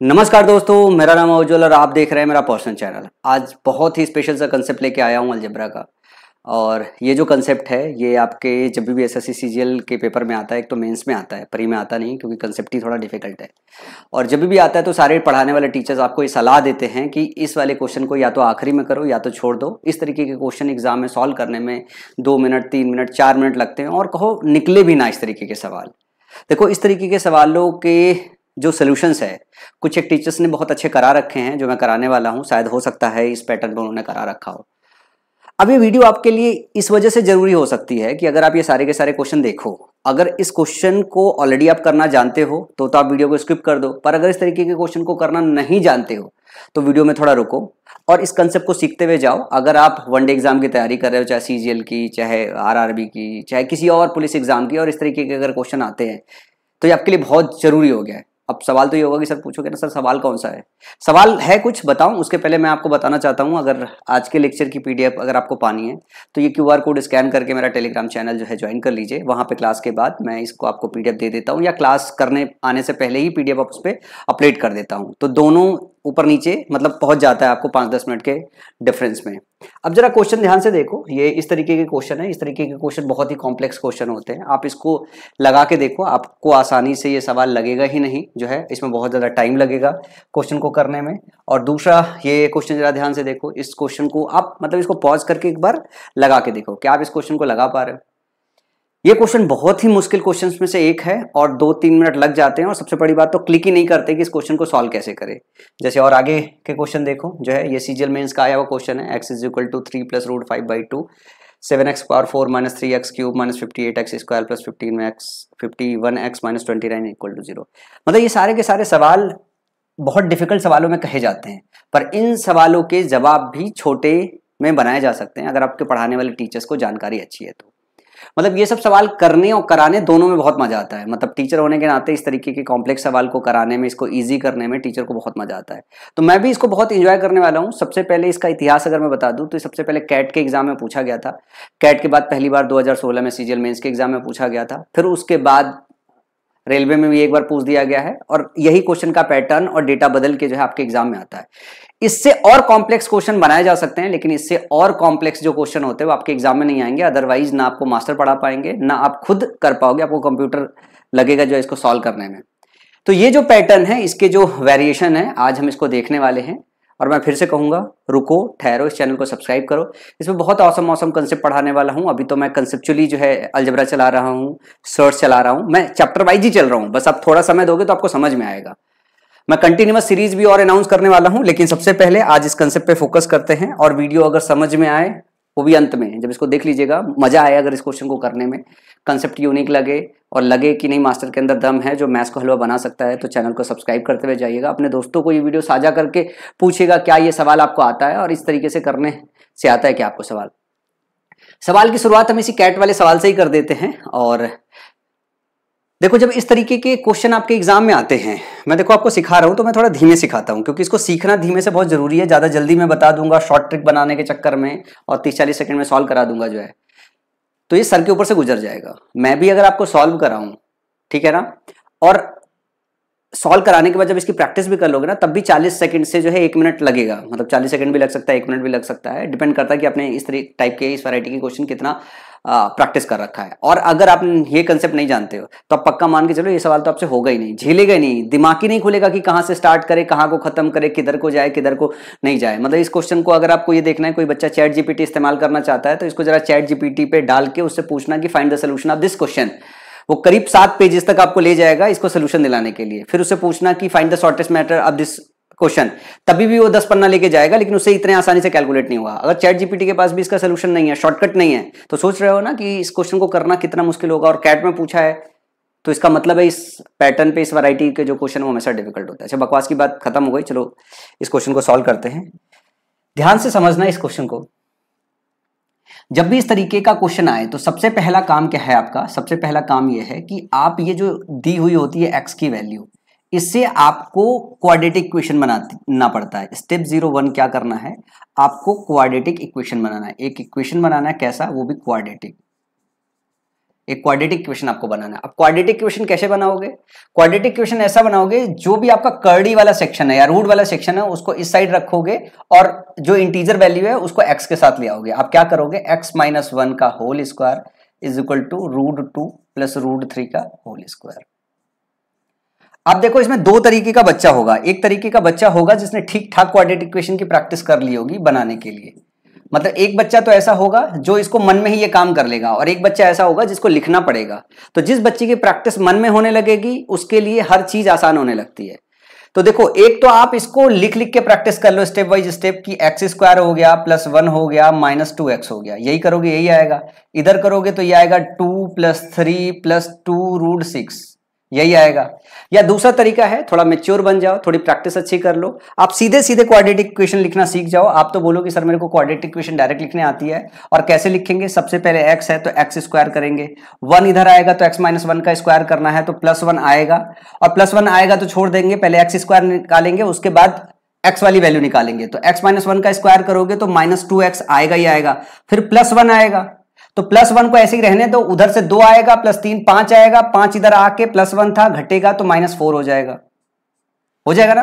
नमस्कार दोस्तों, मेरा नाम अवजुल और आप देख रहे हैं मेरा पर्सनल चैनल। आज बहुत ही स्पेशल सा कंसेप्ट लेके आया हूँ अलजेब्रा का। और ये जो कंसेप्ट है ये आपके जब भी एसएससी सीजीएल के पेपर में आता है, एक तो मेंस में आता है, प्री में आता नहीं क्योंकि कंसेप्ट ही थोड़ा डिफिकल्ट है। और जब भी आता है तो सारे पढ़ाने वाले टीचर्स आपको ये सलाह देते हैं कि इस वाले क्वेश्चन को या तो आखिरी में करो या तो छोड़ दो। इस तरीके के क्वेश्चन एग्जाम में सॉल्व करने में 2 मिनट 3 मिनट 4 मिनट लगते हैं और कहो निकले भी ना इस तरीके के सवाल। देखो, इस तरीके के सवालों के जो सोल्यूशंस है कुछ एक टीचर्स ने बहुत अच्छे करा रखे हैं, जो मैं कराने वाला हूं। शायद हो सकता है इस पैटर्न पर उन्होंने करा रखा हो। अब ये वीडियो आपके लिए इस वजह से जरूरी हो सकती है कि अगर आप ये सारे के सारे क्वेश्चन देखो, अगर इस क्वेश्चन को ऑलरेडी आप करना जानते हो तो आप वीडियो को स्किप कर दो। पर अगर इस तरीके के क्वेश्चन को करना नहीं जानते हो तो वीडियो में थोड़ा रुको और इस कंसेप्ट को सीखते हुए जाओ। अगर आप वनडे एग्जाम की तैयारी कर रहे हो, चाहे सीजीएल की, चाहे आरआरबी की, चाहे किसी और पुलिस एग्जाम की, और इस तरीके के अगर क्वेश्चन आते हैं तो ये आपके लिए बहुत जरूरी हो गया है। अब सवाल तो ये होगा कि सर पूछोगे ना सर सवाल कौन सा है, सवाल है कुछ बताऊं उसके पहले मैं आपको बताना चाहता हूं, अगर आज के लेक्चर की पीडीएफ अगर आपको पानी है तो ये क्यूआर कोड स्कैन करके मेरा टेलीग्राम चैनल जो है ज्वाइन कर लीजिए। वहां पे क्लास के बाद मैं इसको आपको पीडीएफ दे देता हूं या क्लास करने आने से पहले ही पीडीएफ उस पर अपलोड कर देता हूं, तो दोनों ऊपर नीचे मतलब पहुंच जाता है आपको 5-10 मिनट के डिफरेंस में। अब जरा क्वेश्चन ध्यान से देखो, ये इस तरीके के क्वेश्चन है। इस तरीके के क्वेश्चन बहुत ही कॉम्प्लेक्स क्वेश्चन होते हैं। आप इसको लगा के देखो, आपको आसानी से ये सवाल लगेगा ही नहीं, जो है इसमें बहुत ज्यादा टाइम लगेगा क्वेश्चन को करने में। और दूसरा, ये क्वेश्चन जरा ध्यान से देखो, इस क्वेश्चन को आप मतलब इसको पॉज करके एक बार लगा के देखो, क्या आप इस क्वेश्चन को लगा पा रहे हो। ये क्वेश्चन बहुत ही मुश्किल क्वेश्चंस में से एक है और 2-3 मिनट लग जाते हैं। और सबसे बड़ी बात तो क्लिक ही नहीं करते कि इस क्वेश्चन को सॉल्व कैसे करें। जैसे और आगे के क्वेश्चन देखो, जो है ये सीजीएल मेंस का आया हुआ क्वेश्चन है। x = 3 + √5/2, 7x power 4 - 3x cube - 58x square plus 51x - 29 = 0। मतलब ये सारे के सारे सवाल बहुत डिफिकल्ट सवालों में कहे जाते हैं, पर इन सवालों के जवाब भी छोटे में बनाए जा सकते हैं अगर आपके पढ़ाने वाले टीचर्स को जानकारी अच्छी है तो। मतलब ये सब सवाल करने और कराने दोनों में बहुत मजा आता है। मतलब टीचर होने के नाते इस तरीके के कॉम्प्लेक्स सवाल को कराने में, इसको इजी करने में टीचर को बहुत मजा आता है। तो मैं भी इसको बहुत एंजॉय करने वाला हूँ। सबसे पहले इसका इतिहास अगर मैं बता दूं तो सबसे पहले कैट के एग्जाम में पूछा गया था। कैट के बाद पहली बार 2016 में सीजीएल मेंस के एग्जाम में पूछा गया था। फिर उसके बाद रेलवे में भी एक बार पूछ दिया गया है और यही क्वेश्चन का पैटर्न और डेटा बदल के जो है आपके एग्जाम में आता है। इससे और कॉम्प्लेक्स क्वेश्चन बनाए जा सकते हैं, लेकिन इससे और कॉम्प्लेक्स जो क्वेश्चन होते हैं वो आपके एग्जाम में नहीं आएंगे। अदरवाइज ना आपको मास्टर पढ़ा पाएंगे, ना आप खुद कर पाओगे, आपको कंप्यूटर लगेगा जो इसको सॉल्व करने में। तो ये जो पैटर्न है, इसके जो वेरिएशन है, आज हम इसको देखने वाले हैं। और मैं फिर से कहूंगा, रुको, ठहरो, इस चैनल को सब्सक्राइब करो। इसमें बहुत औसम कंसेप्ट पढ़ाने वाला हूं। अभी तो मैं कंसेप्चुअली जो है अलजेब्रा चला रहा हूं, सर्च चला रहा हूं, मैं चैप्टर वाइज ही चल रहा हूं। बस आप थोड़ा समय दोगे तो आपको समझ में आएगा। मैं कंटिन्यूअस सीरीज भी और अनाउंस करने वाला हूं, लेकिन सबसे पहले आज इस कंसेप्ट पे फोकस करते हैं। और वीडियो अगर समझ में आए, वो भी अंत में जब इसको देख लीजिएगा, मजा आए अगर इस क्वेश्चन को करने में, कंसेप्ट यूनिक लगे और लगे कि नहीं मास्टर के अंदर दम है जो मैथ्स को हलवा बना सकता है, तो चैनल को सब्सक्राइब करते हुए जाइएगा। अपने दोस्तों को ये वीडियो साझा करके पूछिएगा क्या ये सवाल आपको आता है और इस तरीके से करने से आता है क्या आपको सवाल की शुरुआत हम इसी कैट वाले सवाल से ही कर देते हैं। और देखो, जब इस तरीके के क्वेश्चन आपके एग्जाम में आते हैं, मैं देखो आपको सिखा रहा हूं तो मैं थोड़ा धीमे सिखाता हूं, क्योंकि इसको सीखना धीमे से बहुत जरूरी है। ज्यादा जल्दी मैं बता दूंगा शॉर्ट ट्रिक बनाने के चक्कर में और 30-40 सेकंड में सॉल्व करा दूंगा जो है, तो ये सर के ऊपर से गुजर जाएगा। मैं भी अगर आपको सॉल्व कराऊं, ठीक है ना, और सॉल्व कराने के बाद जब इसकी प्रैक्टिस भी कर लोगे ना, तब भी 40 सेकंड से जो है 1 मिनट लगेगा। मतलब 40 सेकंड भी लग सकता है, 1 मिनट भी लग सकता है, डिपेंड करता है कि आपने इस टाइप के, इस वैरायटी के क्वेश्चन कितना प्रैक्टिस कर रखा है। और अगर आप ये कंसेप्ट नहीं जानते हो तो आप पक्का मान के चलो ये सवाल तो आपसे होगा ही नहीं, झेलेगा ही नहीं, दिमाग ही नहीं खुलेगा कि कहाँ से स्टार्ट करे, कहाँ को खत्म करे, किधर को जाए, किधर को नहीं जाए। मतलब इस क्वेश्चन को अगर आपको ये देखना है, कोई बच्चा चैट जीपीटी इस्तेमाल करना चाहता है तो इसको जरा चैट जीपीटी पे डाल के उससे पूछना कि find the solution of this question. वो करीब 7 पेजेस तक आपको ले जाएगा इसको सोल्यूशन दिलाने के लिए। फिर उससे पूछना कि find the shortest matter of this question, तभी भी वो 10 पन्ना लेके जाएगा, लेकिन उससे इतने आसानी से कैलकुलेट नहीं होगा। अगर चैट जीपीटी के पास भी इसका सोल्यूशन नहीं है, शॉर्टकट नहीं है, तो सोच रहे हो ना कि इस क्वेश्चन को करना कितना मुश्किल होगा। और कैट में पूछा है तो इसका मतलब है इस पैटर्न पे, इस वैरायटी के जो क्वेश्चन वो हमेशा डिफिकल्ट होता है। अच्छा, बकवास की बात खत्म हो गई, चलो इस क्वेश्चन को सॉल्व करते हैं। ध्यान से समझना इस क्वेश्चन को। जब भी इस तरीके का क्वेश्चन आए तो सबसे पहला काम क्या है आपका, सबसे पहला काम यह है कि आप ये जो दी हुई होती है एक्स की वैल्यू, इससे आपको क्वाड्रेटिक इक्वेशन बनाना पड़ता है। स्टेप 01 क्या करना है, आपको क्वाड्रेटिक इक्वेशन बनाना है। एक इक्वेशन बनाना है, कैसा, वो भी क्वाड्रेटिक। एक क्वाड्रेटिक इक्वेशन आपको बनाना है। अब क्वाड्रेटिक इक्वेशन कैसे बनाओगे? क्वाड्रेटिक इक्वेशन ऐसा बनाओगे, जो भी आपका कर्डी वाला सेक्शन है या रूट वाला सेक्शन है उसको इस साइड रखोगे और जो इंटीजर वैल्यू है उसको x के साथ ले आओगे। आप क्या करोगे, x माइनस 1 का whole square is equal to √2 plus √3 का होल स्क्वायर। अब देखो इसमें दो तरीके का बच्चा होगा। एक तरीके का बच्चा होगा जिसने ठीक ठाक क्वाड्रेटिक इक्वेशन की प्रैक्टिस कर ली होगी बनाने के लिए, मतलब एक बच्चा तो ऐसा होगा जो इसको मन में ही ये काम कर लेगा, और एक बच्चा ऐसा होगा जिसको लिखना पड़ेगा। तो जिस बच्चे की प्रैक्टिस मन में होने लगेगी उसके लिए हर चीज आसान होने लगती है। तो देखो, एक तो आप इसको लिख लिख के प्रैक्टिस कर लो स्टेप बाय स्टेप की x स्क्वायर हो गया प्लस 1 हो गया माइनस 2x हो गया, यही करोगे यही आएगा। इधर करोगे तो ये आएगा 2 प्लस 3 प्लस 2√6, यही आएगा। या दूसरा तरीका है, थोड़ा मैच्योर बन जाओ, थोड़ी प्रैक्टिस अच्छी कर लो, आप सीधे सीधे क्वाड्रेटिक इक्वेशन लिखना सीख जाओ। आप तो बोलोगे सर मेरे को क्वाड्रेटिक इक्वेशन डायरेक्ट लिखने आती है, और कैसे लिखेंगे? सबसे पहले x है तो x स्क्वायर करेंगे, 1 इधर आएगा तो x माइनस 1 का स्क्वायर करना है तो प्लस 1 आएगा, और प्लस 1 आएगा तो छोड़ देंगे, पहले x स्क्वायर निकालेंगे उसके बाद x वाली वैल्यू निकालेंगे। तो x माइनस 1 का स्क्वायर करोगे तो माइनस 2x आएगा ही आएगा, फिर प्लस 1 आएगा, तो प्लस 1 को ऐसे ही रहने दो, उधर से 2 आएगा प्लस 3 5 आएगा, 5 इधर आके प्लस 1 था घटेगा तो माइनस 4 हो जाएगा ना।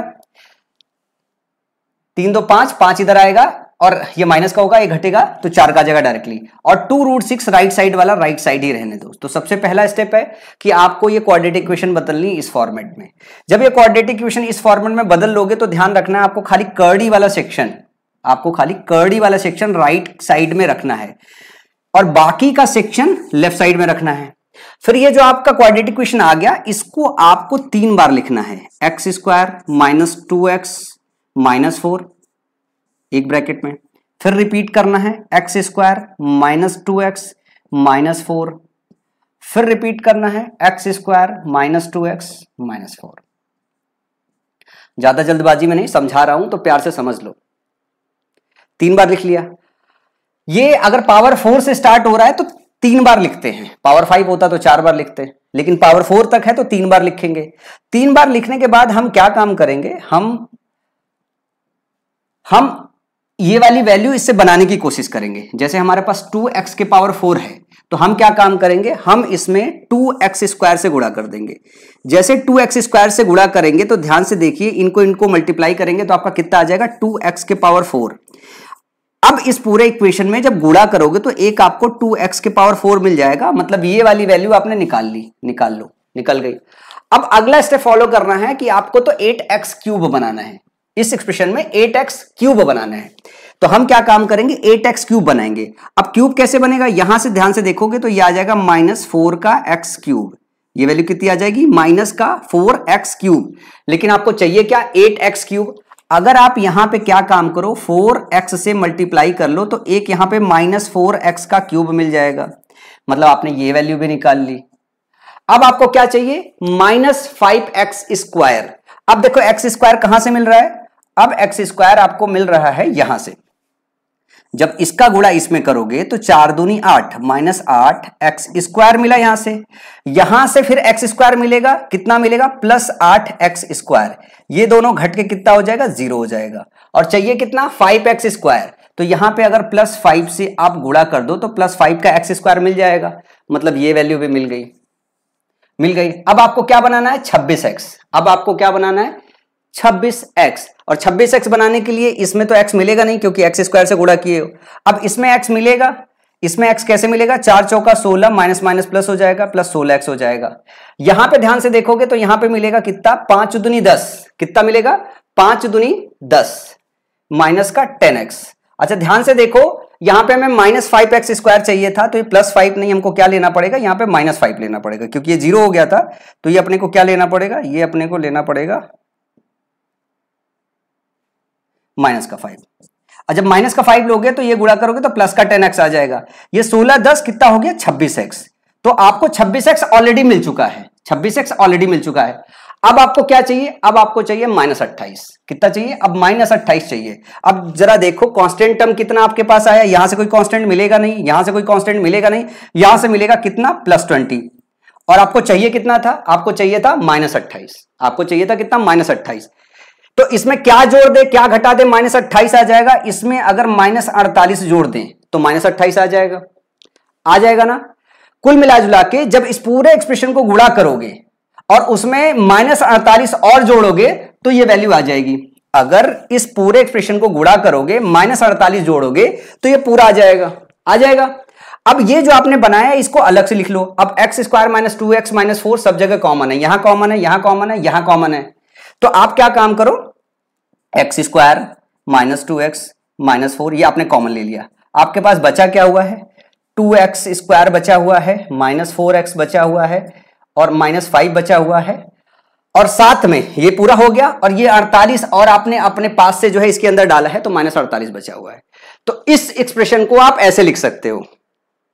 3 2 5, 5 इधर आएगा और ये माइनस का होगा, ये घटेगा तो 4 का जगह डायरेक्टली, और 2√6 राइट साइड वाला राइट साइड ही रहने दो। तो सबसे पहला स्टेप है कि आपको ये क्वाड्रेटिक इक्वेशन बदलनी इस फॉर्मेट में। जब ये क्वाड्रेटिक इक्वेशन इस फॉर्मेट में बदल लोगे तो ध्यान रखना है आपको खाली कर्डी वाला सेक्शन राइट साइड में रखना है और बाकी का सेक्शन लेफ्ट साइड में रखना है। फिर ये जो आपका क्वाड्रेटिक इक्वेशन आ गया इसको आपको 3 बार लिखना है, x square minus 2x minus 4 एक ब्रैकेट में, फिर रिपीट करना है x square minus 2x minus 4, फिर रिपीट करना है x square minus 2x minus 4। ज्यादा जल्दबाजी में नहीं समझा रहा हूं तो प्यार से समझ लो। 3 बार लिख लिया। ये अगर पावर 4 से स्टार्ट हो रहा है तो 3 बार लिखते हैं, पावर 5 होता तो 4 बार लिखते हैं, लेकिन पावर 4 तक है तो 3 बार लिखेंगे। 3 बार लिखने के बाद हम क्या काम करेंगे, हम ये वाली वैल्यू इससे बनाने की कोशिश करेंगे। जैसे हमारे पास 2x के पावर 4 है तो हम क्या काम करेंगे, हम इसमें 2x स्क्वायर से गुणा कर देंगे। जैसे 2x स्क्वायर से गुणा करेंगे तो ध्यान से देखिए, इनको मल्टीप्लाई करेंगे तो आपका कितना आ जाएगा, 2x के पावर 4। अब इस पूरे इक्वेशन में जब गुणा करोगे तो एक आपको 2x के पावर 4 मिल जाएगा, मतलब ये वाली वैल्यू आपने निकाल गई। अब अगला स्टेप फॉलो करना है कि आपको तो 8x क्यूब बनाना है, इस एक्सप्रेशन में 8x क्यूब बनाना है। तो हम क्या काम करेंगे, 8x क्यूब बनाएंगे। अब क्यूब कैसे बनेगा, यहां से ध्यान से देखोगे तो ये आ जाएगा -4 का x क्यूब, ये वैल्यू कितनी आ जाएगी, -4x क्यूब। लेकिन आपको चाहिए क्या, 8x क्यूब। अगर आप यहां पे क्या काम करो, 4x से मल्टीप्लाई कर लो तो एक यहां पे -4x का क्यूब मिल जाएगा, मतलब आपने ये वैल्यू भी निकाल ली। अब आपको क्या चाहिए, -5x स्क्वायर। अब देखो x स्क्वायर कहां से मिल रहा है, अब x स्क्वायर आपको मिल रहा है यहां से। जब इसका गुणा इसमें करोगे तो 4 दूनी 8 -8x स्क्वायर मिला यहां से फिर x स्क्वायर मिलेगा, कितना मिलेगा, +8x स्क्वायर। ये दोनों घट के कितना हो जाएगा, 0 हो जाएगा। और चाहिए कितना, 5x स्क्वायर। तो यहां पे अगर +5 से आप गुणा कर दो तो +5 का x स्क्वायर मिल जाएगा, मतलब ये वैल्यू भी मिल गई। अब आपको क्या बनाना है, 26x। अब आपको क्या बनाना है, 26x। और 26x बनाने के लिए इसमें तो x मिलेगा नहीं क्योंकि x स्क्वायर से गुणा किए हो। अब इसमें x मिलेगा, इसमें x कैसे मिलेगा, 4 चौका 16 माइनस माइनस प्लस हो जाएगा, प्लस 16x हो जाएगा। यहां पे ध्यान से देखोगे तो यहां पे मिलेगा कितना, 5 दूनी 10, कितना मिलेगा, 5 दूनी 10 माइनस का 10x। अच्छा ध्यान से देखो, यहां पे हमें -5x स्क्वायर चाहिए था तो ये +5 नहीं, हमको क्या लेना पड़ेगा, यहां पे -5 लेना पड़ेगा क्योंकि ये 0 हो गया था। तो ये अपने को क्या लेना पड़ेगा, ये अपने को लेना पड़ेगा -5। और जब -5 लोगे तो ये गुणा करोगे तो प्लस का 10x आ जाएगा। ये 16 10 कितना हो गया, 26x। तो आपको 26x ऑलरेडी मिल चुका है। अब आपको क्या चाहिए, अब आपको चाहिए -28। कितना चाहिए, अब -28 चाहिए। अब जरा देखो कांस्टेंट टर्म कितना आपके पास आया, यहां से कोई कांस्टेंट मिलेगा नहीं, यहां से कोई कांस्टेंट मिलेगा नहीं, यहां से मिलेगा कितना, +20। और आपको चाहिए कितना था, आपको चाहिए था -28। आपको चाहिए था कितना, -28। तो इसमें क्या जोड़ दे क्या घटा दे, -28 आ जाएगा। इसमें अगर -48 जोड़ दें तो -28 आ जाएगा ना। कुल मिला जुला के जब इस पूरे एक्सप्रेशन को गुणा करोगे और उसमें -48 और जोड़ोगे तो ये वैल्यू आ जाएगी। अगर इस पूरे एक्सप्रेशन को गुणा करोगे -48 जोड़ोगे तो ये पूरा आ जाएगा। अब ये जो आपने बनाया है इसको अलग से लिख लो। अब x² - 2x - 4 सब जगह कॉमन है, यहां कॉमन है, यहां कॉमन है, यहां कॉमन है। तो आप क्या काम करो, x² - 2x - 4 ये आपने कॉमन ले लिया। आपके पास बचा क्या हुआ है, 2x² बचा हुआ है, -4x बचा हुआ है और -5 बचा हुआ है और साथ में ये पूरा हो गया और ये 48 और आपने अपने पास से जो है इसके अंदर डाला है तो -48 बचा हुआ है। तो इस एक्सप्रेशन को आप ऐसे लिख सकते हो,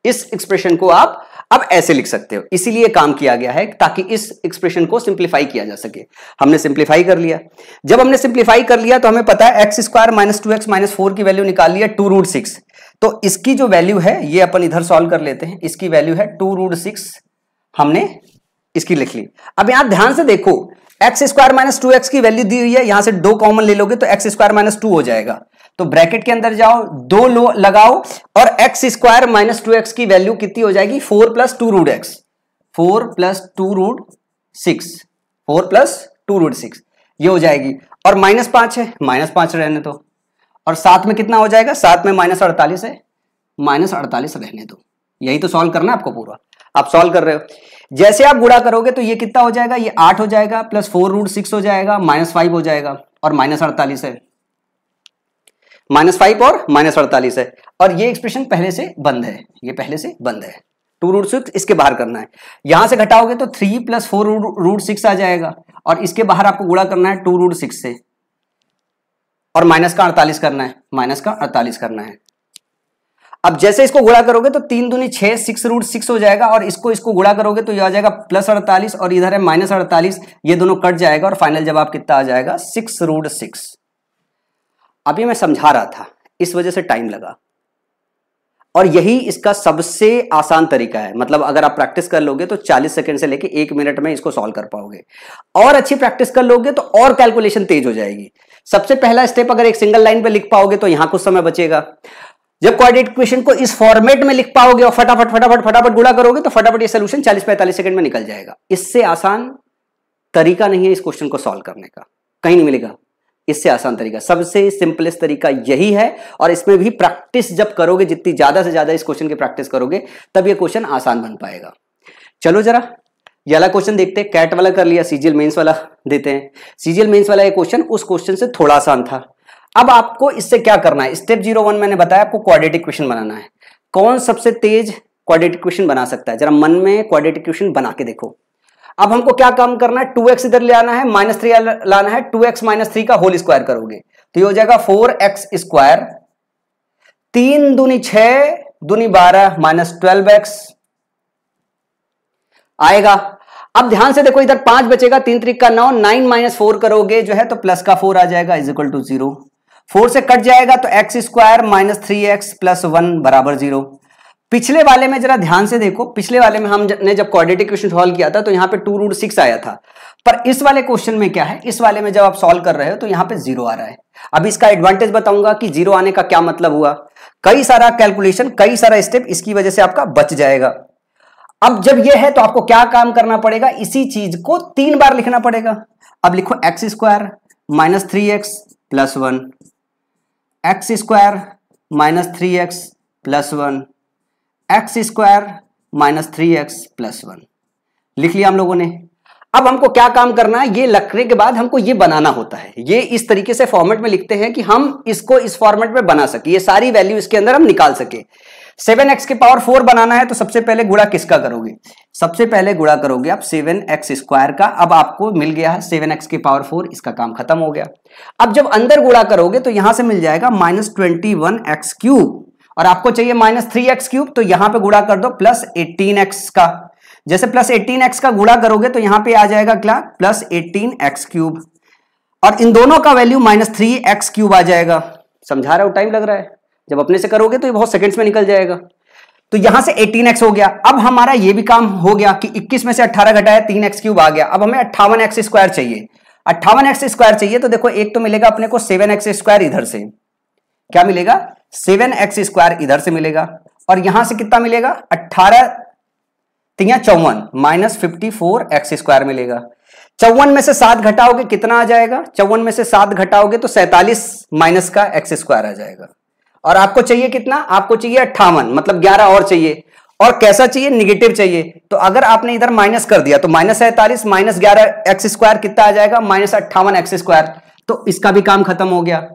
इस एक्सप्रेशन को आप अब ऐसे लिख सकते हो। इसीलिए काम किया गया है ताकि इस एक्सप्रेशन को सिंप्लीफाई किया जा सके। हमने सिंप्लीफाई कर लिया। जब हमने सिंप्लीफाई कर लिया तो हमें पता है x² - 2x - 4 की वैल्यू निकाल लिया 2√6। तो इसकी जो वैल्यू है ये अपन इधर सॉल्व कर लेते हैं। इसकी वैल्यू है 2√6, हमने इसकी लिख ली। अब यहां ध्यान से देखो, x² - 2x की वैल्यू दी हुई है, यहां से 2 कॉमन ले लोगे तो x² - 2 हो जाएगा। तो ब्रैकेट के अंदर जाओ, 2 लगाओ और x² - 2x की वैल्यू कितनी हो जाएगी, 4 + 2√x, 4 + 2√6, 4 + 2√6 ये हो जाएगी। और -5 है, -5 रहने दो। और साथ में कितना हो जाएगा, साथ में -48 है, -48 रहने दो। यही तो सॉल्व करना है आपको पूरा, आप सॉल्व कर रहे हो। जैसे आप गुणा करोगे तो ये कितना हो जाएगा, ये 8 हो जाएगा प्लस 4√6 हो जाएगा, -5 हो जाएगा और -48 है, -5 और -48 है। और ये एक्सप्रेशन पहले से बंद है, ये पहले से बंद है। 2√6 इसके बाहर करना है, यहां से घटाओगे तो 3 + 4√6 आ जाएगा और इसके बाहर आपको गुणा करना है 2√6 से और माइनस का 48 करना है, माइनस का 48 करना है। अब जैसे इसको गुणा करोगे तो 3 दूनी 6, 6√6 हो जाएगा और इसको गुणा करोगे तो ये आ जाएगा +48 और इधर है -48, ये दोनों कट जाएगा और फाइनल जवाब कितना आ जाएगा, 6√6। अभी मैं समझा रहा था, इस वजह से टाइम लगा और यही इसका सबसे आसान तरीका है। मतलब अगर आप प्रैक्टिस कर लोगे तो 40 सेकंड से लेके 1 मिनट में इसको सॉल्व कर पाओगे। और अच्छी प्रैक्टिस कर लोगे तो और कैलकुलेशन तेज हो जाएगी। सबसे पहला स्टेप, अगर एक सिंगल लाइन पे लिख पाओगे तो यहां कुछ समय बचेगा। जब क्वाड्रेटिक इक्वेशन को इस फॉर्मेट में लिख पाओगे और फटाफट गुणा करोगे तो फटाफट ये सोल्यूशन 40-45 सेकंड में निकल जाएगा। इससे आसान तरीका नहीं है इस क्वेश्चन को सॉल्व करने का, कहीं नहीं मिलेगा इससे आसान तरीका। सबसे सिंपलेस्ट तरीका यही है और इसमें भी प्रैक्टिस जब करोगे, जितनी ज्यादा से ज्यादा इस क्वेश्चन की प्रैक्टिस करोगे तब ये क्वेश्चन आसान बन पाएगा। चलो जरा ये वाला क्वेश्चन देखते हैं। कैट वाला कर लिया, सीजीएल मेंस वाला देते हैं। सीजीएल मेंस वाला ये क्वेश्चन उस क्वेश्चन से थोड़ा आसान था। अब आपको इससे क्या करना है, स्टेप 01 मैंने बताया आपको क्वाड्रेटिक इक्वेशन बनाना है। कौन सबसे तेज क्वाड्रेटिक इक्वेशन बना सकता है, जरा मन में क्वाड्रेटिक इक्वेशन बना के देखो। अब हमको क्या काम करना है, 2x इधर ले आना है, -3 लाना है, 2x - 3 का होल स्क्वायर करोगे तो ये हो जाएगा 4x², 3 दूनी 6, दूनी 12, -12x आएगा। अब ध्यान से देखो, इधर 5 बचेगा, 3 त्रिक का 9, 9 - 4 करोगे जो है तो प्लस का 4 आ जाएगा = 0। 4 से कट जाएगा तो x² - 3x + 1 = 0। पिछले वाले में जरा ध्यान से देखो, पिछले वाले में हमने जब क्वाड्रेटिक इक्वेशन सॉल्व किया था तो यहां पे 2√6 आया था, पर इस वाले क्वेश्चन में क्या है, इस वाले में जब आप सॉल्व कर रहे हो तो यहां पे 0 आ रहा है। अब इसका एडवांटेज बताऊंगा कि 0 आने का क्या मतलब हुआ। कई सारा कैलकुलेशन, कई सारा स्टेप इसकी वजह से आपका बच जाएगा। अब जब यह है तो आपको क्या काम करना पड़ेगा, इसी चीज को 3 बार लिखना पड़ेगा। अब लिखो x² - 3x + 1, x² - 3x + 1, x² - 3x + 1 लिख लिया हम लोगों ने। अब हमको क्या काम करना है, ये लिखने के बाद हमको ये बनाना होता है। ये इस तरीके से फॉर्मेट में लिखते हैं कि हम इसको इस फॉर्मेट में बना सके, ये सारी वैल्यू इसके अंदर हम निकाल सके। 7x⁴ बनाना है तो सबसे पहले गुणा किसका करोगे, सबसे पहले गुणा करोगे आप 7x² का। अब आपको मिल गया है 7x⁴, इसका काम खत्म हो गया। अब जब अंदर गुणा करोगे तो यहां से मिल जाएगा -21x³ और आपको चाहिए -3x³, तो यहां पे गुणा कर दो +18x का। जैसे +18x का गुणा करोगे तो यहां पे आ जाएगा क्या, +18x³ और इन दोनों का वैल्यू -3x³ आ जाएगा। समझा रहा हूं, टाइम लग रहा है, जब अपने से करोगे तो ये बहुत सेकंड्स में निकल जाएगा। तो यहां से 18x हो गया। अब हमारा ये भी काम हो गया कि 21 में से 18 घटाया, 3x³ आ गया। अब हमें 58x² चाहिए। 58x² चाहिए तो देखो, एक तो मिलेगा अपने को 7x² इधर से, क्या मिलेगा, 7x² इधर से मिलेगा और यहां से कितना मिलेगा, 18 तिया 54 माइनस 54x² मिलेगा। 54 में से 7 घटाओगे कितना आ जाएगा? 54 में से 7 घटाओगे तो 47 माइनस का x² आ जाएगा। और आपको चाहिए कितना? आपको चाहिए 58, मतलब 11 और चाहिए। और कैसा चाहिए? निगेटिव चाहिए। तो अगर आपने इधर माइनस कर दिया तो माइनस 47 माइनस 11x² कितना आ जाएगा? Minus 58x²। तो इसका भी काम खत्म हो गया।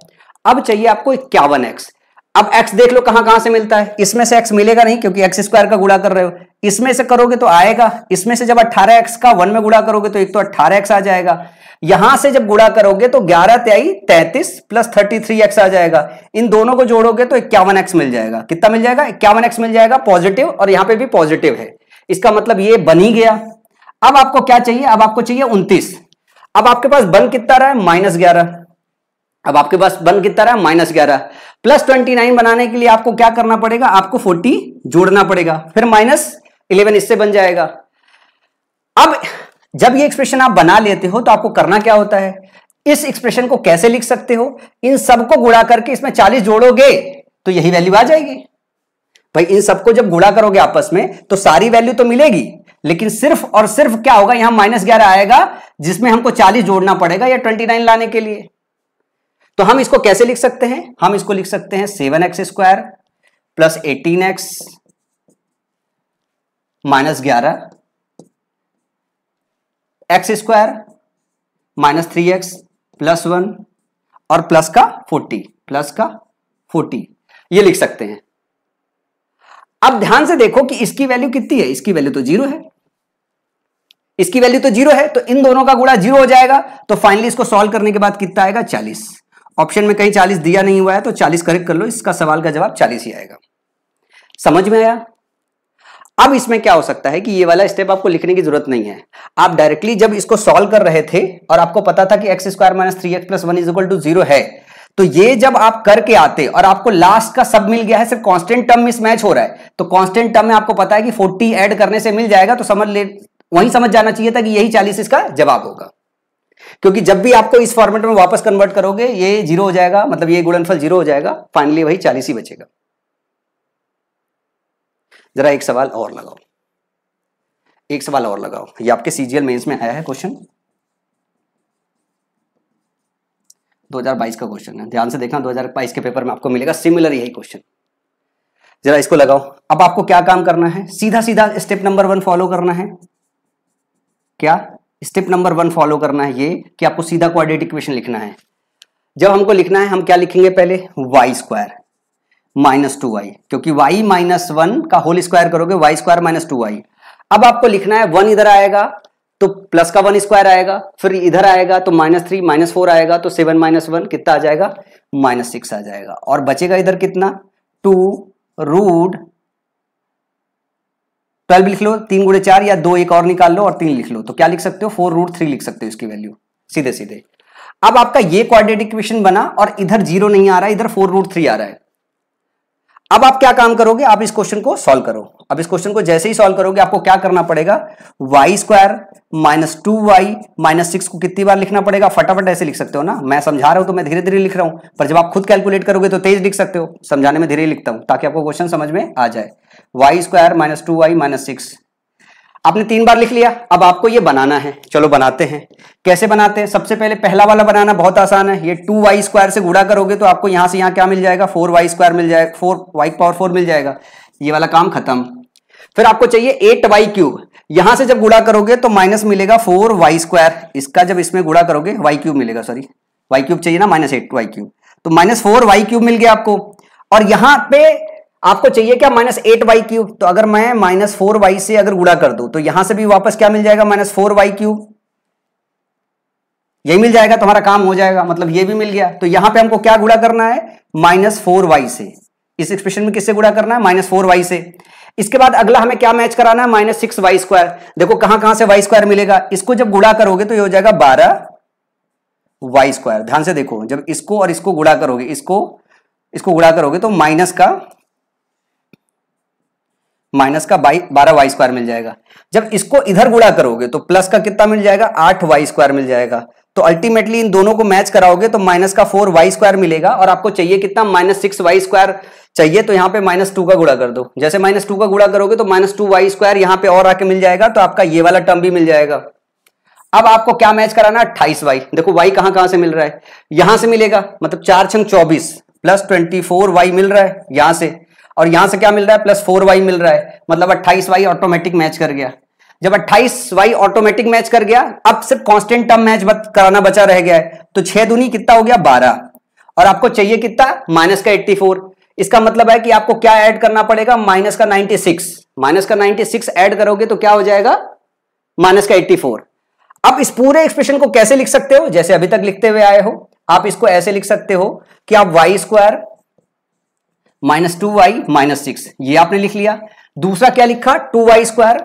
अब चाहिए आपको 51x। अब x देख लो कहां कहां से मिलता है। इसमें से x मिलेगा नहीं क्योंकि x² का गुणा कर रहे हो। इसमें से करोगे तो आएगा। इसमें से जब 18x का 1 में गुणा करोगे तो एक तो 18x आ जाएगा। यहां से जब गुणा करोगे तो 11 तिहाई 33 प्लस 33x आ जाएगा। इन दोनों को जोड़ोगे तो 51x मिल जाएगा। कितना मिल जाएगा? 51x मिल जाएगा पॉजिटिव, और यहां पे भी पॉजिटिव है। इसका मतलब ये बन ही गया। अब आपको क्या चाहिए? अब आपको चाहिए 29। अब आपके पास बन कितना रहा है? -11। अब आपके पास बन कितना रहा? -11। प्लस 29 बनाने के लिए आपको क्या करना पड़ेगा? आपको 40 जोड़ना पड़ेगा, फिर -11 इससे बन जाएगा। अब जब ये एक्सप्रेशन आप बना लेते हो तो आपको करना क्या होता है? इस एक्सप्रेशन को कैसे लिख सकते हो? इन सबको गुणा करके इसमें 40 जोड़ोगे तो यही वैल्यू आ जाएगी। भाई इन सबको जब गुणा करोगे आपस में तो सारी वैल्यू तो मिलेगी, लेकिन सिर्फ और सिर्फ क्या होगा? यहां -11 आएगा जिसमें हमको 40 जोड़ना पड़ेगा या 29 लाने के लिए। तो हम इसको कैसे लिख सकते हैं? हम इसको लिख सकते हैं 7x² plus 18x minus 11 x² minus 3x plus 1 और प्लस का 40 ये लिख सकते हैं। अब ध्यान से देखो कि इसकी वैल्यू कितनी है? इसकी वैल्यू तो 0 है। इसकी वैल्यू तो 0 है, तो इन दोनों का गुणा 0 हो जाएगा। तो फाइनली इसको सॉल्व करने के बाद कितना आएगा? 40। ऑप्शन में कहीं 40 दिया नहीं हुआ है तो 40 करेक्ट कर लो। इसका सवाल का जवाब 40 ही आएगा। समझ में आया? अब इसमें क्या हो सकता है कि ये वाला स्टेप आपको लिखने की जरूरत नहीं है। आप डायरेक्टली जब इसको सॉल्व कर रहे थे और आपको पता था कि x² minus 3x plus 1 is equal to 0 है, तो ये जब आप करके आते और आपको लास्ट का सब मिल गया है, सिर्फ कांस्टेंट टर्म मिसमैच हो रहा है, तो कांस्टेंट टर्म में आपको पता है कि 40 ऐड करने से मिल जाएगा, तो समझ ले वहीं समझ जाना चाहिए था कि यही 40 इसका जवाब होगा। क्योंकि जब भी आपको इस फॉर्मेट में वापस कन्वर्ट करोगे ये 0 हो जाएगा, मतलब ये गुणनफल 0 हो जाएगा, फाइनली वही 40 ही बचेगा। जरा एक सवाल और लगाओ, एक सवाल और लगाओ। ये आपके सीजीएल मेंस में आया है क्वेश्चन, 2022 का क्वेश्चन है। ध्यान से देखना, 2022 के पेपर में आपको मिलेगा सिमिलर यही क्वेश्चन। जरा इसको लगाओ। अब आपको क्या काम करना है? सीधा सीधा स्टेप नंबर 1 फॉलो करना है। क्या स्टेप नंबर 1 फॉलो करना है? ये कि आपको सीधा क्वाड्रेटिक इक्वेशन लिखना है। जब हमको लिखना है, हम क्या लिखेंगे? पहले y² माइनस 2y, क्योंकि y माइनस 1 का होल स्क्वायर करोगे y² माइनस 2y। अब आपको लिखना है 1 इधर आएगा तो प्लस का 1 स्क्वायर आएगा, फिर इधर आएगा तो -3 -4 आएगा, तो 7 माइनस 1 कितना आ जाएगा? -6 आ जाएगा। और बचेगा इधर कितना? 2√12 लिख लो, 3 गुणे 4 या 2 एक और निकाल लो और 3 लिख लो, तो क्या लिख सकते हो? 4√3 लिख सकते हो इसकी वैल्यू सीधे सीधे। अब आपका ये क्वाड्रेटिक इक्वेशन बना और इधर 0 नहीं आ रहा है, इधर 4√3 आ रहा है। अब आप क्या काम करोगे? आप इस क्वेश्चन को सॉल्व करो। अब इस क्वेश्चन को जैसे ही सॉल्व करोगे आपको क्या करना पड़ेगा? y² माइनस 2y माइनस 6 को कितनी बार लिखना पड़ेगा? फटाफट ऐसे लिख सकते हो ना। मैं समझा रहा हूं तो मैं धीरे धीरे लिख रहा हूं, पर जब आप खुद कैलकुलेट करोगे तो तेज लिख सकते हो। समझाने में धीरे लिखता हूं ताकि आपको क्वेश्चन समझ में आ जाए। y² माइनस 2y माइनस 6 आपने 3 बार लिख लिया। अब आपको ये बनाना है। चलो बनाते हैं। कैसे बनाते हैं? सबसे पहले पहला वाला बनाना बहुत आसान है। ये 2y² से गुणा करोगे तो आपको यहां से यहां क्या मिल जाएगा? 4y² मिल जाएगा, 4y⁴ मिल जाएगा। ये वाला काम खत्म। फिर आपको चाहिए 8y³। यहां से जब गुणा करोगे तो माइनस मिलेगा 4y²। इसका जब इसमें गुणा करोगे y³ मिलेगा, सॉरी y³ चाहिए ना, -8y³, तो -4y³ मिल गया आपको। और यहां पे आपको चाहिए क्या? -8y³। तो अगर मैं -4y से अगर गुणा कर दूं तो यहां से भी वापस क्या मिल जाएगा? -4y³। यही मिल जाएगा, तुम्हारा काम हो जाएगा, मतलब ये भी मिल गया। तो यहां पे हमको क्या गुणा करना है? -4y से। इस एक्सप्रेशन में किससे गुणा करना है? -4y से। इसके बाद अगला हमें क्या मैच कराना है? -6y²। देखो कहां कहां से y² मिलेगा। इसको जब गुणा करोगे तो ये हो जाएगा 12y²। ध्यान से देखो, जब इसको और इसको गुणा करोगे, इसको गुणा करोगे तो माइनस का 12y² मिल जाएगा। जब इसको इधर गुणा करोगे तो प्लस का कितना मिल जाएगा? 8y² मिल जाएगा। तो अल्टीमेटली इन दोनों को मैच कराओगे तो माइनस का 4y² मिलेगा और आपको चाहिए कितना -6y² चाहिए, तो यहाँ पे -2 का गुणा कर दो। जैसे -2 का गुणा करोगे तो -2y² यहाँ पे और आके मिल जाएगा, तो आपका ये वाला टर्म भी मिल जाएगा। अब आपको क्या मैच कराना, 28y। देखो y कहां से मिल रहा है, यहां से मिलेगा, मतलब 4 छंग 24 प्लस 24y मिल रहा है यहां से, और यहां से क्या मिल रहा है, प्लस 4y मिल रहा है, मतलब 28y ऑटोमेटिक मैच कर गया। जब 28y ऑटोमेटिक मैच कर गया, अब सिर्फ कांस्टेंट टर्म मैच कराना बचा रह गया है, तो 6 दूनी कितना हो गया 12, और आपको चाहिए कितना -84। इसका मतलब है कि आपको क्या ऐड करना पड़ेगा, -96 ऐड करोगे तो क्या हो जाएगा -84। अब इस पूरे एक्सप्रेशन को कैसे लिख सकते हो, जैसे अभी तक लिखते हुए आए हो, आप इसको ऐसे लिख सकते हो कि आप y² -2y -6, ये आपने लिख लिया। दूसरा क्या लिखा, 2y²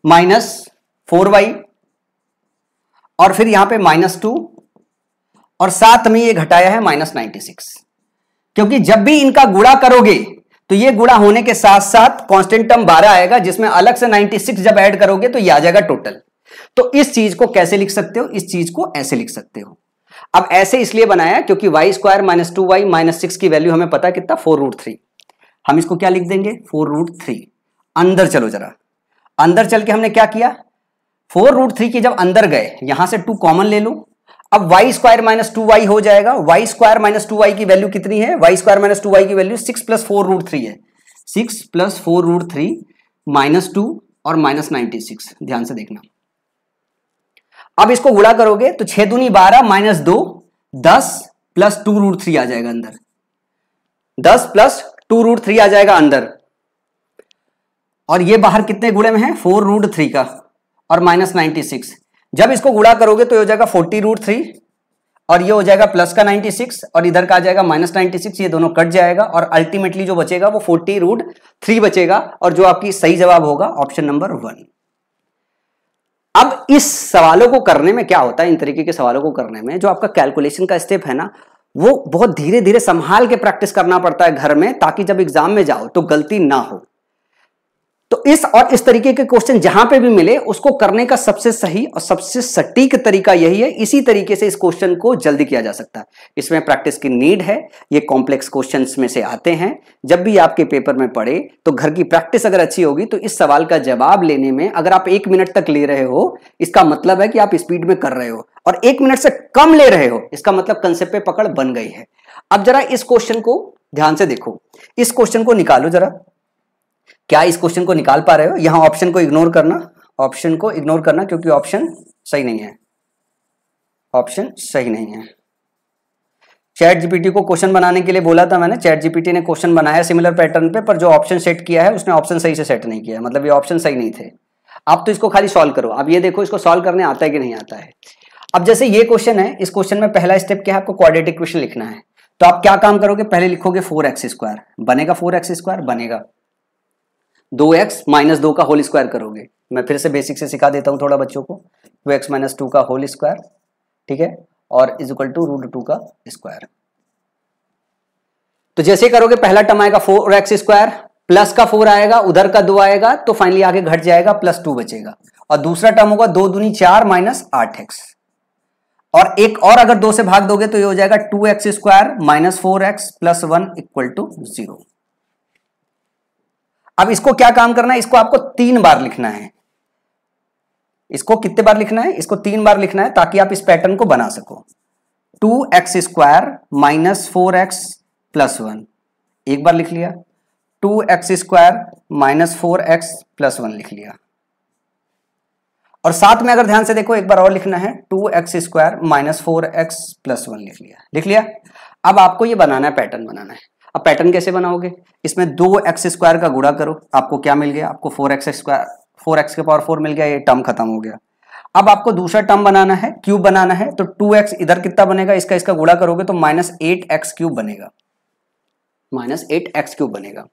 -4y, और फिर यहां पे -2, और साथ में ये घटाया है -96, क्योंकि जब भी इनका गुणा करोगे तो ये गुणा होने के साथ साथ कांस्टेंट टर्म 12 आएगा, जिसमें अलग से 96 जब ऐड करोगे तो ये आ जाएगा टोटल। तो इस चीज को कैसे लिख सकते हो, इस चीज को ऐसे लिख सकते हो। अब ऐसे इसलिए बनाया क्योंकि y² -2y -6 की वैल्यू हमें पता है कितना, 4√3। हम इसको क्या लिख देंगे, 4√3। अंदर चलो जरा, अंदर चल के हमने क्या किया, 4√3 के जब अंदर गए यहां से 2 कॉमन ले लो, अब y² -2y हो जाएगा। y² -2y की वैल्यू कितनी है, y² -2y की वैल्यू 6 + 4√3 है, 6 + 4√3 -2 और -96, ध्यान से देखना। अब इसको गुणा करोगे तो 6 दूनी 12 -2 10 + 2√3 आ जाएगा अंदर, 10 + 2√3 आ जाएगा अंदर, और ये बाहर कितने गुणे में है, 4√3 का और -96। जब इसको गुणा करोगे तो ये हो जाएगा 40√3, और ये हो जाएगा प्लस का 96, और इधर का आ जाएगा -96, ये दोनों कट जाएगा और अल्टीमेटली जो बचेगा वो 40√3 बचेगा, और जो आपकी सही जवाब होगा ऑप्शन नंबर 1। अब इस सवालों को करने में क्या होता है, इन तरीके के सवालों को करने में जो आपका कैलकुलेशन का स्टेप है ना, वो बहुत धीरे धीरे संभाल के प्रैक्टिस करना पड़ता है घर में, ताकि जब एग्जाम में जाओ तो गलती ना हो। तो इस तरीके के क्वेश्चन जहां पे भी मिले उसको करने का सबसे सही और सबसे सटीक तरीका यही है। इसी तरीके से इस क्वेश्चन को जल्दी किया जा सकता है, इसमें प्रैक्टिस की नीड है। ये कॉम्प्लेक्स क्वेश्चंस में से आते हैं, जब भी आपके पेपर में पढ़े तो घर की प्रैक्टिस अगर अच्छी होगी तो इस सवाल का जवाब लेने में अगर आप 1 मिनट तक ले रहे हो, इसका मतलब है कि आप स्पीड में कर रहे हो, और 1 मिनट से कम ले रहे हो, इसका मतलब कंसेप्ट पे पकड़ बन गई है। अब जरा इस क्वेश्चन को ध्यान से देखो, इस क्वेश्चन को निकालो जरा, क्या इस क्वेश्चन को निकाल पा रहे हो? यहां ऑप्शन को इग्नोर करना, ऑप्शन को इग्नोर करना, क्योंकि ऑप्शन सही नहीं है, ऑप्शन सही नहीं है। चैट जीपीटी को क्वेश्चन बनाने के लिए बोला था मैंने, चैट जीपीटी ने क्वेश्चन बनाया सिमिलर पैटर्न पे, पर जो ऑप्शन सेट किया है उसने ऑप्शन सही से सेट नहीं किया, मतलब ये ऑप्शन सही नहीं थे। आप तो इसको खाली सॉल्व करो। अब ये देखो इसको सॉल्व करने आता है कि नहीं आता है। अब जैसे ये क्वेश्चन है, इस क्वेश्चन में पहला स्टेप क्या है, आपको क्वाड्रेटिक इक्वेशन लिखना है। तो आप क्या काम करोगे, पहले लिखोगे 4x², बनेगा 4x² बनेगा, 2x - 2 का होल स्क्वायर करोगे। मैं फिर से बेसिक से सिखा देता हूं थोड़ा बच्चों को, 2x - 2 का होल स्क्वायर, ठीक है, और = √2 का स्क्वायर। तो जैसे करोगे पहला टर्म आएगा 4x² प्लस का 4 आएगा, उधर का 2 आएगा, तो फाइनली आगे घट जाएगा, +2 बचेगा, और दूसरा टर्म होगा 2 दूनी 4 - 8x, और एक और अगर 2 से भाग दोगे तो ये हो जाएगा 2x² - 4x + 1 = 0। अब इसको क्या काम करना है, इसको आपको 3 बार लिखना है। इसको कितने बार लिखना है, इसको 3 बार लिखना है, ताकि आप इस पैटर्न को बना सको। 2x² - 4x + 1 एक बार लिख लिया, 2x² - 4x + 1 लिख लिया, और साथ में अगर ध्यान से देखो एक बार और लिखना है, 2x² - 4x + 1 लिख लिया। अब आपको ये बनाना है, पैटर्न बनाना है। अब पैटर्न कैसे बनाओगे, इसमें 2x² का गुणा करो, आपको क्या मिल गया, आपको 4x⁴ मिल गया, ये टर्म खत्म हो गया। अब आपको दूसरा टर्म बनाना है, क्यूब बनाना है, तो 2x इधर कितना बनेगा, इसका गुणा करोगे तो -8x³ बनेगा, -8x³ बनेगा,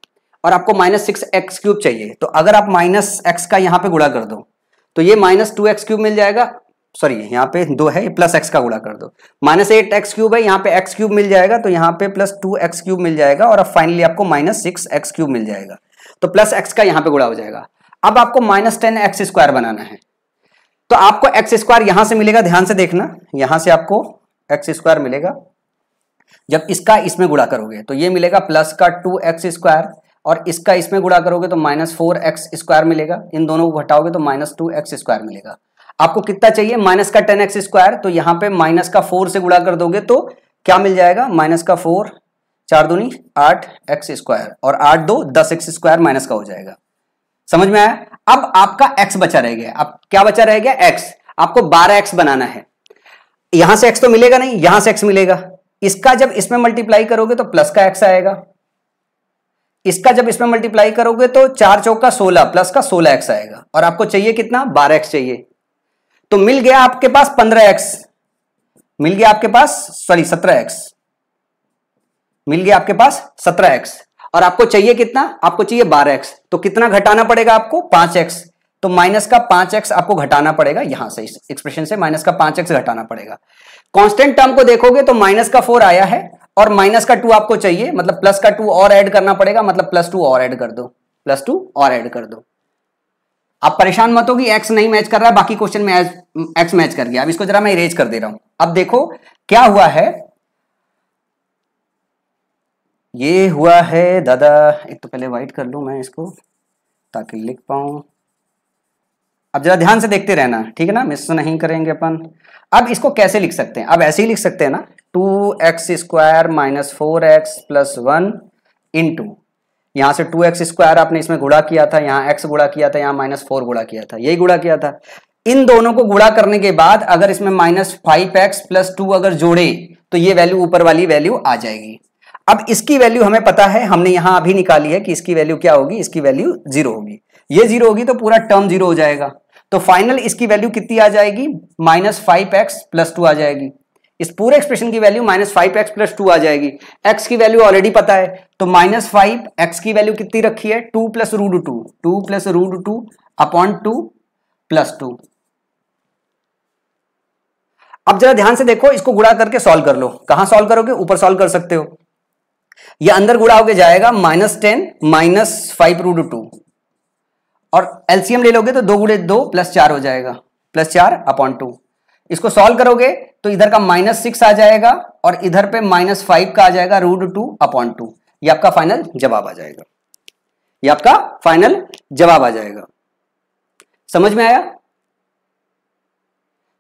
और आपको -6x³ चाहिए। तो अगर आप -x का यहां पे गुणा कर दो तो ये -2x³ मिल जाएगा, सॉरी यहाँ पे 2 है, ये +x का गुणा कर दो, -8x³ है, यहाँ पे x³ मिल जाएगा, तो यहाँ पे +2x³ मिल जाएगा, और अब फाइनली आपको -6x³ मिल जाएगा, तो +x का यहाँ पे गुणा हो जाएगा। अब आपको -10x² बनाना है, तो आपको एक्स स्क्वायर यहां से मिलेगा, ध्यान से देखना, यहां से आपको एक्स स्क्वायर मिलेगा। जब इसका इसमें गुणा करोगे तो ये मिलेगा प्लस का 2x स्क्वायर, और इसका इसमें गुणा करोगे तो -4x स्क्वायर मिलेगा। इन दोनों को घटाओगे तो -2x स्क्वायर मिलेगा। आपको कितना चाहिए? माइनस का 10x स्क्वायर, तो यहाँ पे माइनस का 4 से गुणा कर दोगे तो क्या मिल जाएगा? माइनस का 4, 4 दूनी 8x स्क्वायर, और 8 2 10x स्क्वायर माइनस का हो जाएगा। समझ में आया? अब आपका x बचा रह गया। अब क्या बचा रह गया? x। आपको 12x बनाना है। यहां से x तो मिलेगा नहीं, यहां से x मिलेगा। इसका जब इसमें मल्टीप्लाई करोगे तो प्लस का x आएगा। इसका जब इसमें मल्टीप्लाई करोगे तो 4 चौका 16, प्लस का 16x आएगा। और आपको चाहिए कितना? 12x चाहिए। तो मिल गया आपके पास 15x, मिल गया आपके पास, सॉरी 17x, मिल गया आपके पास 17x। और आपको चाहिए कितना? आपको चाहिए 12x। तो कितना घटाना पड़ेगा आपको? 5x। तो माइनस का 5x आपको घटाना पड़ेगा, यहां से इस एक्सप्रेशन से माइनस का 5x घटाना पड़ेगा। कांस्टेंट टर्म को देखोगे तो माइनस का 4 आया है, और माइनस का 2 आपको चाहिए, मतलब प्लस का 2 और ऐड करना पड़ेगा, मतलब +2 और ऐड कर दो, +2 और ऐड कर दो। आप परेशान मत हो कि x नहीं मैच कर रहा है, बाकी क्वेश्चन में x मैच कर गया। अब इसको जरा मैं इरेज कर दे रहा हूं। अब देखो क्या हुआ है, ये हुआ है दादा, एक तो पहले वाइट कर लूं मैं इसको ताकि लिख पाऊं। अब जरा ध्यान से देखते रहना, ठीक है ना, मिस नहीं करेंगे अपन। अब इसको कैसे लिख सकते हैं? अब ऐसे ही लिख सकते हैं ना, 2x square minus 4x plus 1 into, यहां से 2x स्क्वायर आपने इसमें गुणा किया था, यहां x गुणा किया था, यहां -4 गुणा किया था, यही गुणा किया था। इन दोनों को गुणा करने के बाद अगर इसमें -5x प्लस 2 अगर जोड़े तो ये वैल्यू ऊपर वाली वैल्यू आ जाएगी। अब इसकी वैल्यू हमें पता है, हमने यहां अभी निकाली है कि इसकी वैल्यू क्या होगी, इसकी वैल्यू 0 होगी। ये 0 होगी तो पूरा टर्म 0 हो जाएगा। तो फाइनल इसकी वैल्यू कितनी आ जाएगी? -5x प्लस 2 आ जाएगी। इस पूरे एक्सप्रेशन की वैल्यू -5x प्लस 2 आ जाएगी। x की वैल्यू ऑलरेडी पता है, तो -5, x की वैल्यू कितनी रखी है? 2 + √2, 2 + √2 अपॉन 2 + 2। अब जरा ध्यान से देखो, इसको गुणा करके सॉल्व कर लो। कहां सॉल्व करोगे? ऊपर सॉल्व कर सकते हो। ये अंदर गुणा होके जाएगा -10 -5√2, और एलसीएम ले लोगे तो 2 × 2 + 4 हो जाएगा, +4 अपॉन 2। इसको सॉल्व करोगे तो इधर का -6 आ जाएगा, और इधर पे -5 का आ जाएगा √2 अपॉन 2। ये आपका फाइनल जवाब आ जाएगा, ये आपका फाइनल जवाब आ जाएगा। समझ में आया?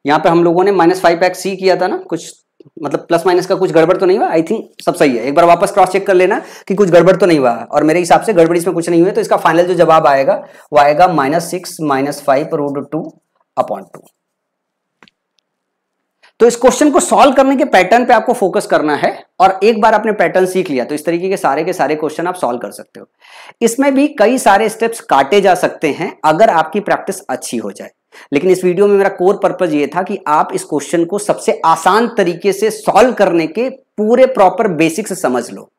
यहां पे हम लोगों ने -5x किया था ना, कुछ मतलब प्लस माइनस का कुछ गड़बड़ तो नहीं हुआ? आई थिंक सब सही है। एक बार वापस क्रॉस चेक कर लेना कि कुछ गड़बड़ तो नहीं हुआ, और मेरे हिसाब से गड़बड़ी इसमें कुछ नहीं हुई। तो इसका फाइनल जो जवाब आएगा वो आएगा -6 -5√2 अपॉन 2। तो इस क्वेश्चन को सॉल्व करने के पैटर्न पे आपको फोकस करना है, और एक बार आपने पैटर्न सीख लिया तो इस तरीके के सारे क्वेश्चन आप सॉल्व कर सकते हो। इसमें भी कई सारे स्टेप्स काटे जा सकते हैं अगर आपकी प्रैक्टिस अच्छी हो जाए, लेकिन इस वीडियो में मेरा कोर पर्पस ये था कि आप इस क्वेश्चन को सबसे आसान तरीके से सॉल्व करने के पूरे प्रॉपर बेसिक्स समझ लो।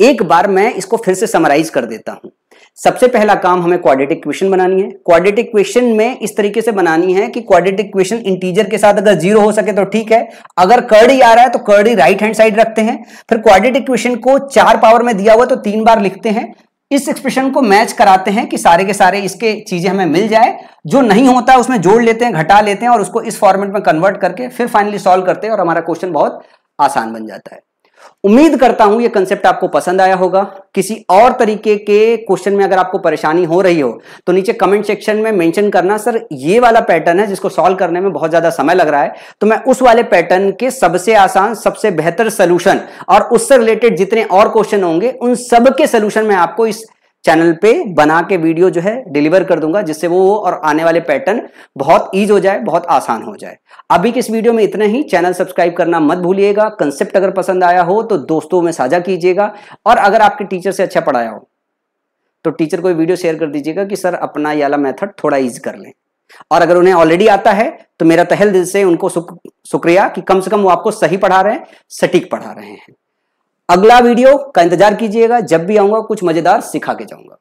एक बार मैं इसको फिर से समराइज कर देता हूं। सबसे पहला काम हमें क्वाड्रेटिक इक्वेशन बनानी है। क्वाड्रेटिक इक्वेशन में इस तरीके से बनानी है कि क्वाड्रेटिक इक्वेशन इंटीजर के साथ अगर 0 हो सके तो ठीक है, अगर कर्डी आ रहा है तो कर्डी राइट हैंड साइड रखते हैं। फिर क्वाड्रेटिक इक्वेशन को 4 पावर में दिया हुआ तो 3 बार लिखते हैं। इस एक्सप्रेशन को मैच कराते हैं कि सारे के सारे इसके चीजें हमें मिल जाए, जो नहीं होता है उसमें जोड़ लेते हैं, घटा लेते हैं, और उसको इस फॉर्मेट में कन्वर्ट करके फिर फाइनली सॉल्व करते हैं, और हमारा क्वेश्चन बहुत आसान बन जाता है। उम्मीद करता हूं ये कंसेप्ट आपको पसंद आया होगा। किसी और तरीके के क्वेश्चन में अगर आपको परेशानी हो रही हो तो नीचे कमेंट सेक्शन में मेंशन करना, सर ये वाला पैटर्न है जिसको सॉल्व करने में बहुत ज्यादा समय लग रहा है, तो मैं उस वाले पैटर्न के सबसे आसान, सबसे बेहतर सलूशन और उससे रिलेटेड जितने और क्वेश्चन होंगे उन सब के सलूशन मैं आपको इस चैनल पे बना के वीडियो जो है डिलीवर कर दूंगा, जिससे वो और आने वाले पैटर्न बहुत ईज हो जाए, बहुत आसान हो जाए। अभी के इस वीडियो में इतना ही। चैनल सब्सक्राइब करना मत भूलिएगा। कंसेप्ट अगर पसंद आया हो तो दोस्तों में साझा कीजिएगा, और अगर आपके टीचर से अच्छा पढ़ाया हो तो टीचर को वीडियो शेयर कर दीजिएगा कि सर अपना ये वाला मेथड थोड़ा ईज कर लें। और अगर उन्हें ऑलरेडी आता है तो मेरा तहे दिल से उनको शुक्रिया कि कम से कम वो आपको सही पढ़ा रहे हैं, सटीक पढ़ा रहे हैं। अगला वीडियो का इंतजार कीजिएगा, जब भी आऊंगा कुछ मजेदार सिखा के जाऊंगा।